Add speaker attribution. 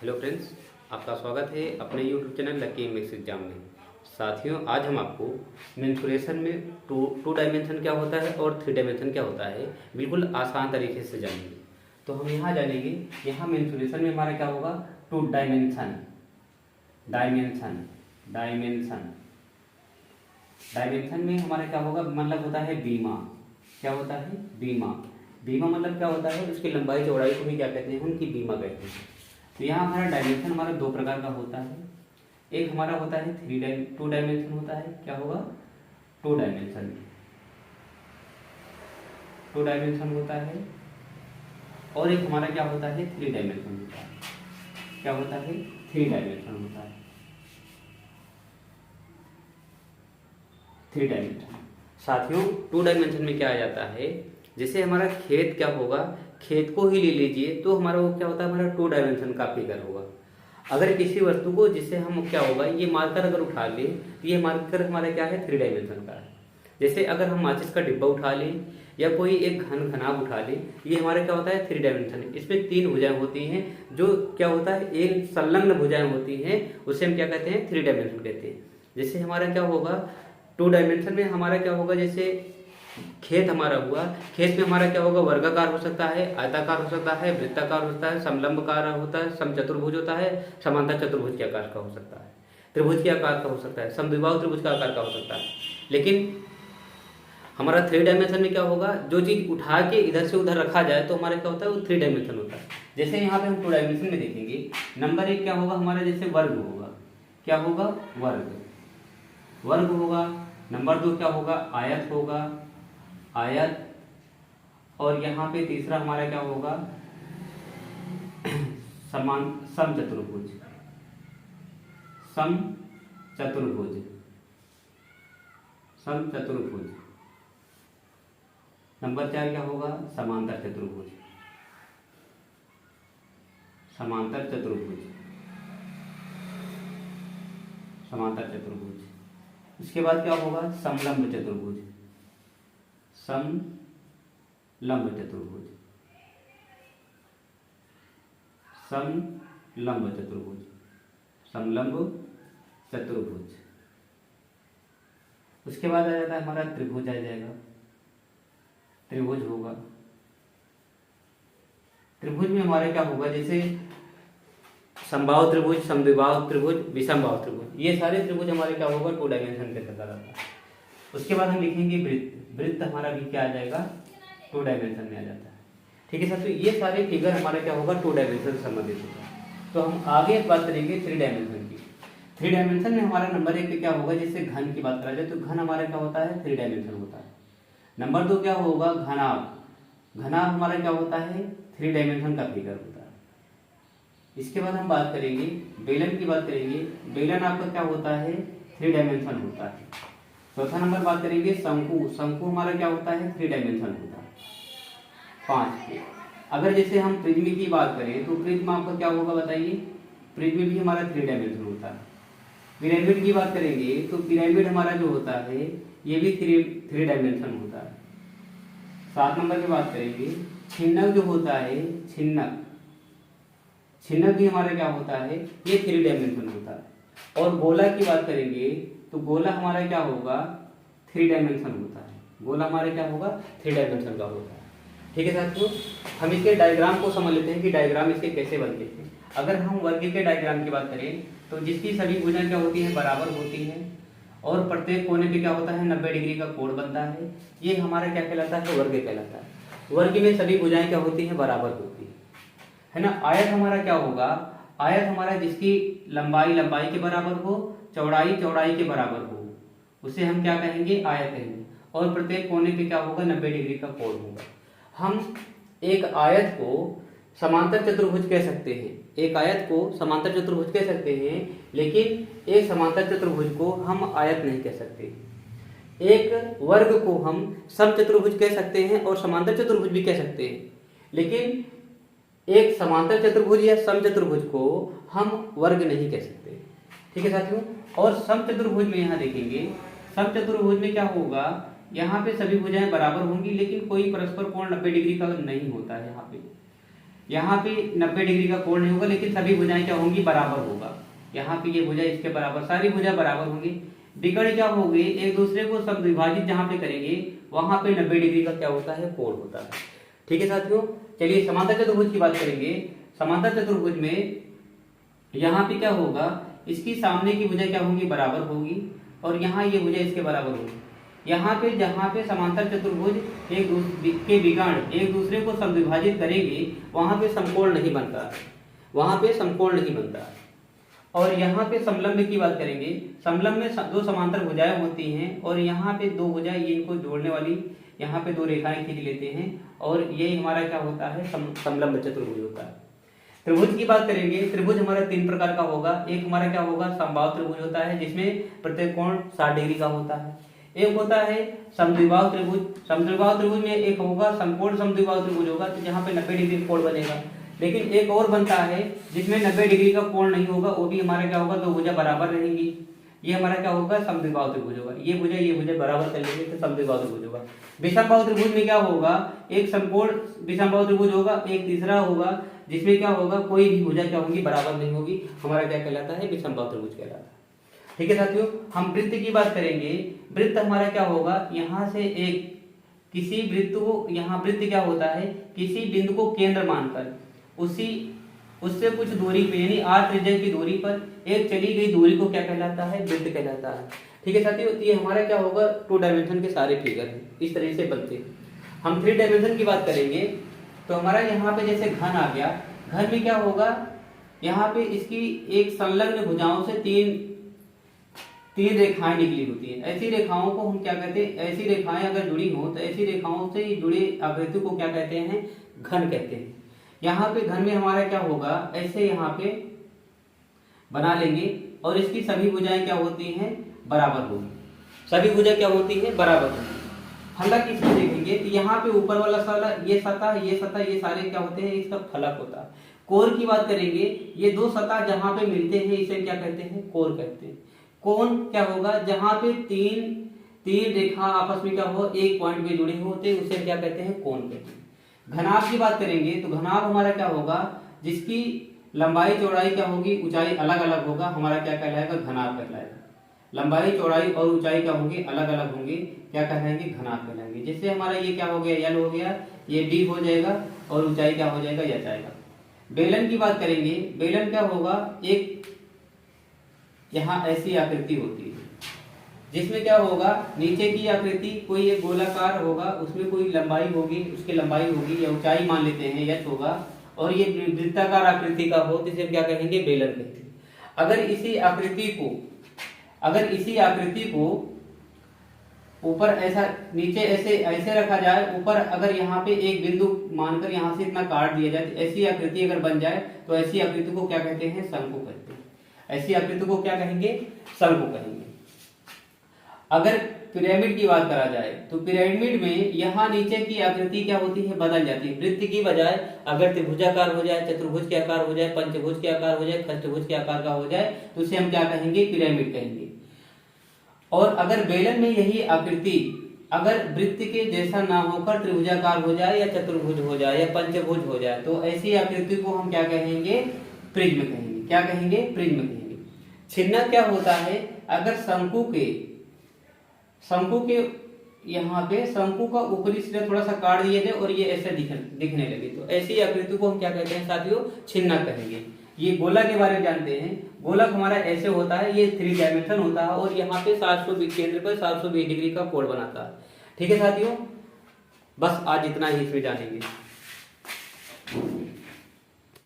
Speaker 1: Hello friends, आपका स्वागत है अपने YouTube channel lucky maths exam में। साथियों, आज हम आपको मेंसुरेशन में टू डायमेंशन क्या होता है और थ्री डायमेंशन क्या होता है बिल्कुल आसान तरीके से जानेंगे। तो हम यहाँ जानेंगे, यहाँ मेंसुरेशन में हमारा क्या होगा, two dimension dimension dimension dimension में हमारा क्या होगा, मतलब होता है बीमा। क्या होता है? बीमा। बीमा मतलब क्या होता है, उसकी लंबाई चौड़ाई को भी क्या कहते हैं, उनकी बीमा कहते हैं। तो यहाँ हमारा डायमेंशन हमारा दो प्रकार का होता है। एक हमारा होता है टू डायमेंशन होता है। क्या होगा? टू डायमेंशन टू डायमेंशन होता है। और एक हमारा क्या होता है, थ्री डायमेंशन होता है। क्या होता है? थ्री डायमेंशन होता है। Three dimension. साथियों, टू डायमेंशन में क्या आ जाता है, जैसे हमारा खेत क्या होगा, खेत को ही ले लीजिए तो हमारा वो क्या होता है, हमारा टू डायमेंशन का फिगर होगा। अगर किसी वस्तु को, जिससे हम क्या होगा, ये मार्कर अगर उठा लें तो ये मार्कर हमारा क्या है, थ्री डायमेंशन का है। जैसे अगर हम माचिस का डिब्बा उठा लें या कोई एक घनाभ उठा लें, ये हमारा क्या होता है, थ्री डायमेंशन। इसमें तीन भुजाएं होती हैं, जो क्या होता है, एक संलग्न भुजाएं होती हैं, उसे हम क्या कहते हैं, थ्री डायमेंशन कहते हैं। जैसे हमारा क्या होगा, टू डायमेंशन में हमारा क्या होगा, जैसे खेत हमारा हुआ, खेत में हमारा क्या होगा, वर्गाकार हो सकता है, आयताकार हो सकता है, वृत्ताकार होता है, समलंबकार होता है, समचतुर्भुज होता है, समांतर चतुर्भुज के आकार का हो सकता है, त्रिभुज के आकार का हो सकता है, समद्विबाहु त्रिभुज का आकार का हो सकता है। लेकिन हमारा थ्री डायमेंशन में क्या होगा, जो चीज उठा के इधर से उधर रखा जाए तो हमारा क्या होता है, वो थ्री डायमेंशन होता है। जैसे यहाँ पे हम टू डायमेंशन में देखेंगे, नंबर एक क्या होगा हमारा, जैसे वर्ग होगा। क्या होगा? वर्ग वर्ग होगा। नंबर दो क्या होगा, आयत होगा, आयत। और यहाँ पे तीसरा हमारा क्या होगा, समचतुर्भुज समचतुर्भुज समचतुर्भुज। नंबर चार क्या होगा, समांतर चतुर्भुज समांतर चतुर्भुज समांतर चतुर्भुज। उसके बाद क्या होगा, समलंब चतुर्भुज समलंब चतुर्भुज समलंब चतुर्भुज समलंब चतुर्भुज। उसके बाद आ जाता है हमारा त्रिभुज आ जाएगा, त्रिभुज होगा। त्रिभुज में हमारा क्या होगा, जैसे समबाहु त्रिभुज, समद्विबाहु त्रिभुज, विषमबाहु त्रिभुज, ये सारे त्रिभुज हमारे क्या होगा, टू डायमेंशन के तहत आता है। उसके बाद हम लिखेंगे वृत्त। वृत्त हमारा भी क्या आ जाएगा, टू डायमेंशन में आ जाता है। ठीक है सर, तो ये सारे फिगर हमारा क्या होगा, टू डायमेंशन से संबंधित होगा। तो हम आगे बात करेंगे थ्री डायमेंशन की। थ्री डायमेंशन में हमारा नंबर एक पे क्या होगा, जैसे घन की बात करा जाए तो घन हमारा क्या होता है, थ्री डायमेंशन होता है। नंबर दो क्या होगा, घनाभ। घनाभ हमारा क्या होता है, थ्री डायमेंशन का फिगर होता है। इसके बाद हम बात करेंगे बेलन की बात करेंगे। बेलन आपका क्या होता है, थ्री डायमेंशन होता है। चौथा नंबर बात करेंगे शंकु। शंकु हमारा क्या होता है, थ्री डायमेंशन होता है। पांच पे अगर जैसे हम प्रिज्म की बात करें तो प्रिज्म आपका क्या होगा बताइए, प्रिज्म भी हमारा थ्री डायमेंशन होता है। पिरामिड की बात करेंगे तो पिरामिड हमारा जो होता है ये भी थ्री डायमेंशन होता है। 7 नंबर की बात करेंगे छिन्नक जो होता है, छिन्नक छिन्नक भी हमारा क्या होता है, ये थ्री डायमेंशन होता है। और गोला की बात करेंगे तो गोला हमारा क्या होगा, थ्री डायमेंशन होता है। गोला हमारा क्या होगा, थ्री डायमेंशन का होता है। ठीक है साथियों, हम इसके डायग्राम को समझ लेते हैं कि डायग्राम इसके कैसे बनते हैं। अगर हम वर्ग के डायग्राम की बात करें तो जिसकी सभी भुजाएं क्या होती हैं, बराबर होती हैं और प्रत्येक कोने पे क्या होता है, 90 डिग्री का कोण बनता है, ये हमारा क्या कहलाता है, वर्ग कहलाता है। वर्ग में सभी भुजाएं क्या होती हैं, बराबर होती है ना। आयत हमारा क्या होगा, आयत हमारा जिसकी लंबाई लंबाई के बराबर हो, चौड़ाई चौड़ाई के बराबर हो, उसे हम क्या कहेंगे, आयत कहेंगे। और प्रत्येक कोने पे क्या होगा, 90 डिग्री का कोण होगा। हम एक आयत को समांतर चतुर्भुज कह सकते हैं, एक आयत को समांतर चतुर्भुज कह सकते हैं, लेकिन एक समांतर चतुर्भुज को हम आयत नहीं कह सकते। एक वर्ग को हम समचतुर्भुज कह सकते हैं और समांतर चतुर्भुज भी कह सकते हैं, लेकिन एक समांतर चतुर्भुज या समचतुर्भुज को हम वर्ग नहीं कह सकते। ठीक है साथियों, और समचतुर्भुज में यहाँ देखेंगे, समचतुर्भुज में क्या होगा, यहाँ पे सभी भुजाएं बराबर होंगी, लेकिन कोई परस्पर कोण 90 डिग्री का नहीं होता है यहाँ पे। यहाँ पे 90 डिग्री का कोण नहीं होगा, लेकिन सभी भुजाएं क्या होंगी, बराबर होगा। यहाँ पे ये भुजा इसके बराबर, सारी भुजा बराबर होंगी। विकर्ण क्या होगी, एक दूसरे को समद्विभाजित जहाँ पे करेंगे वहां पे 90 डिग्री का क्या होता है, कोण होता है। ठीक है साथियों, चलिए समांतर चतुर्भुज की बात करेंगे। समांतर चतुर्भुज में यहाँ पे क्या होगा, इसकी सामने की भुजा क्या होंगी, बराबर होगी, और यहाँ ये भुजा इसके बराबर होगी। यहाँ पे जहाँ पे समांतर चतुर्भुज के विकर्ण एक दूसरे को समद्विभाजित करेंगे वहां पे समकोण नहीं बनता, वहां पे समकोण नहीं बनता। और यहाँ पे समलंब की बात करेंगे। समलंब में दो समांतर भुजाएं होती हैं और यहाँ पे दो भुजाएं, ये इनको जोड़ने वाली यहाँ पे दो रेखाएं खींच लेते हैं और ये हमारा क्या होता है, समलंब चतुर्भुज होता है। त्रिभुज की बात करेंगे। त्रिभुज हमारा 3 प्रकार का होगा। एक हमारा क्या होगा, समबाहु त्रिभुज होता है जिसमें प्रत्येक कोण 60 डिग्री का होता है। एक होता है समद्विबाहु त्रिभुज। समद्विबाहु त्रिभुज में एक होगा समकोण समद्विबाहु त्रिभुज होगा, तो जहाँ पे 90 डिग्री कोण बनेगा। लेकिन एक और बनता है जिसमें 90 डिग्री का कोण नहीं होगा, वो भी हमारा क्या होगा, दो भुजा बराबर रहेंगी। ये हमारा क्या होगा, समद्विबाहु त्रिभुज होगा। ये भुजा बराबर कर लेंगे तो समद्विबाहु त्रिभुज होगा। विषमबाहु त्रिभुज में क्या होगा, एक समकोण विषमबाहु त्रिभुज होगा, एक तीसरा होगा जिसमें क्या होगा, कोई भी भुजा क्या होगी, बराबर नहीं होगी। हमारा क्या कहलाता है, विषमबाहु त्रिभुज कहलाता है। ठीक है साथियों, हम वृत्त की बात करेंगे। वृत्त हमारा क्या होगा, यहाँ से एक किसी वृत्त को, यहाँ वृत्त क्या होता है, किसी बिंदु को केंद्र मानकर उससे कुछ दूरी पे यानी r त्रिज्या की दूरी पर एक चली गई दूरी को क्या कहलाता है, वृत्त कहलाता है। ठीक है साथियों, ये हमारा क्या होगा, 2 डायमेंशन के सारे फिगर हैं, इस तरह से बनते हैं। हम 3 डायमेंशन की बात करेंगे तो हमारा यहाँ पे जैसे घन आ गया। घन में क्या होगा, यहाँ पे इसकी एक संलग्न भुजाओं से तीन रेखाएं निकली होती हैं। ऐसी रेखाओं को हम क्या कहते हैं, ऐसी रेखाएं अगर जुड़ी हो तो ऐसी रेखाओं से जुड़े आकृति को क्या कहते हैं, घन कहते हैं। यहाँ पे घन में हमारा क्या होगा, ऐसे यहाँ पे बना लेंगे और इसकी सभी भुजाएं क्या होती हैं, बराबर होगी। सभी भुजा क्या होती हैं, बराबर होगी। फलक इसमें देखेंगे तो यहाँ पे ऊपर वाला ये सतह ये सारे क्या होते हैं, इसका फलक होता है। कोण की बात करेंगे, ये दो सतह जहाँ पे मिलते हैं इसे क्या कहते हैं, कोण कहते हैं। कोण क्या होगा, जहाँ पे तीन रेखा आपस में क्या हो, एक पॉइंट में जुड़े होते हैं उसे क्या कहते हैं, कोण कहते हैं। घनाभ की बात करेंगे तो घनाभ हमारा क्या होगा, जिसकी लंबाई चौड़ाई क्या होगी, ऊंचाई अलग अलग होगा, हमारा क्या कहलाएगा, घनाभ कहलाएगा। लंबाई चौड़ाई और ऊंचाई क्या होगी, अलग अलग होंगी, क्या कहलाएंगे, घनाभ कहलाएंगे। जैसे हमारा ये क्या हो गया, L हो गया, ये D हो जाएगा और ऊंचाई क्या हो जाएगा, H आएगा। बेलन की बात करेंगे। बेलन क्या होगा, एक यहाँ ऐसी आकृति होती है जिसमें क्या होगा, नीचे की आकृति कोई एक गोलाकार होगा, उसमें कोई लंबाई होगी, उसकी लंबाई होगी या ऊंचाई मान लेते हैं H होगा, और ये वृत्ताकार आकृति का हो तो इसे क्या कहेंगे, बेलन कहते हैं। अगर इसी आकृति को ऊपर ऐसा नीचे ऐसे रखा जाए, ऊपर अगर यहाँ पे एक बिंदु मानकर यहाँ से इतना काट दिया जाए तो ऐसी आकृति अगर बन जाए तो ऐसी आकृति को क्या कहते हैं, शंकु कहते हैं। ऐसी आकृति को क्या कहेंगे, शंकु कहेंगे। अगर पिरामिड की बात करा जाए तो पिरामिड में यहाँ नीचे की आकृति क्या होती है, बदल जाती है। वृत्त की बजाय अगर त्रिभुजाकार हो जाए, चतुर्भुज के आकार हो जाए, पंचभुज के आकार हो जाए, खष्टभुज के आकार का हो जाए तो उसे हम क्या कहेंगे, पिरामिड कहेंगे। और अगर बेलन में यही आकृति अगर वृत्त के जैसा ना होकर त्रिभुजाकार हो जाए या चतुर्भुज हो जाए या पंचभुज हो जाए तो ऐसी आकृति को हम क्या कहेंगे, प्रिज्म कहेंगे। क्या कहेंगे, प्रिज्म कहेंगे। छिन्नक क्या होता है, अगर शंकु के यहाँ पे शंकु का ऊपरी सिरा थोड़ा सा काट दिया जाए और ये ऐसे दिखने लगे तो ऐसी आकृति को हम क्या कहते हैं साथियों, छिन्नक कहेंगे। ये गोला के बारे में जानते हैं। गोलक हमारा ऐसे होता है, ये 3 डायमेंशन होता है और यहाँ पे 720 केंद्र पर 720 डिग्री का कोण बनाता है। ठीक है साथियों, बस आज इतना ही इसमें जानेंगे।